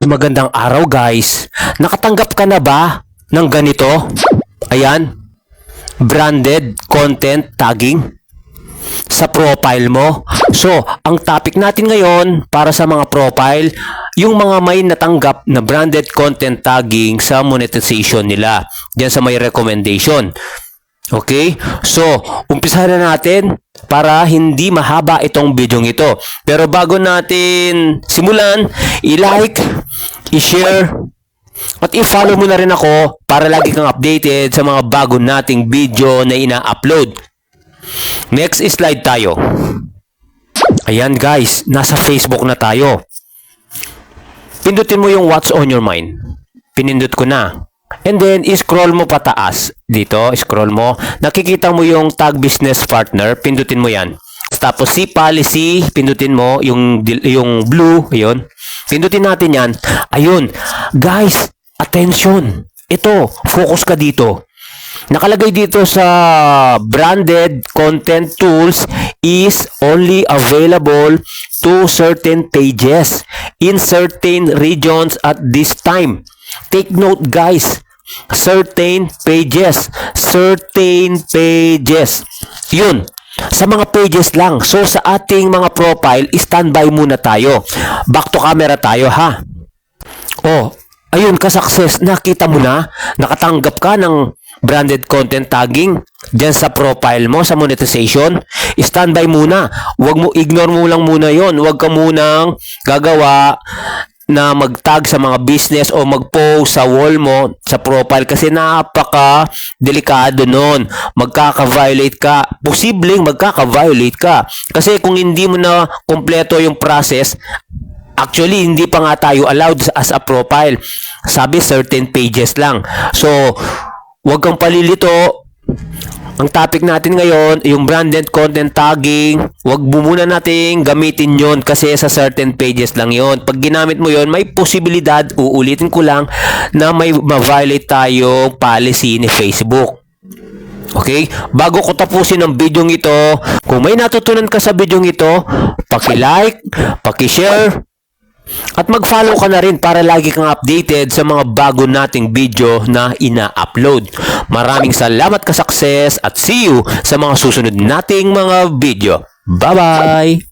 Magandang araw guys. Nakatanggap ka na ba ng ganito? Ayan, branded content tagging sa profile mo. So, ang topic natin ngayon para sa mga profile, yung mga may natanggap na branded content tagging sa monetization nila. Diyan sa may recommendation. Okay? So, umpisahan na natin para hindi mahaba itong video ito. Pero bago natin simulan, i-like, i-share, at i-follow mo na rin ako para lagi kang updated sa mga bago nating video na ina-upload. Next slide tayo. Ayan guys, nasa Facebook na tayo. Pindutin mo yung what's on your mind. Pinindot ko na. And then, scroll mo pataas. Dito, scroll mo. Nakikita mo yung tag business partner. Pindutin mo yan. Tapos, si policy, pindutin mo yung blue. Ayun. Pindutin natin yan. Ayun. Guys, attention. Ito, focus ka dito. Nakalagay dito sa branded content tools is only available to certain pages in certain regions at this time. Take note guys, certain pages. Yun, sa mga pages lang. So sa ating mga profile, standby muna tayo. Back to camera tayo ha. Oh, ayun ka-success. Nakita mo na, nakatanggap ka ng branded content tagging dyan sa profile mo, sa monetization. Standby muna. Ignore mo lang muna yon. Huwag ka munang gagawa na mag-tag sa mga business o mag-post sa wall mo, sa profile kasi napaka-delikado nun. Magkaka-violate ka. Posibleng magkaka-violate ka. Kasi kung hindi mo na kumpleto yung process, actually, hindi pa nga tayo allowed as a profile. Sabi, certain pages lang. So, huwag kang palilito. Ang topic natin ngayon, yung branded content tagging, wag muna nating gamitin yon kasi sa certain pages lang yon. Pag ginamit mo yon, may posibilidad, uulitin ko lang, na may ma-violate tayo policy ni Facebook. Okay? Bago ko tapusin ang video ito, kung may natutunan ka sa video ito, paki-like, paki-share, at mag-follow ka na rin para lagi kang updated sa mga bago nating video na ina-upload. Maraming salamat ka-success at see you sa mga susunod nating mga video. Bye-bye!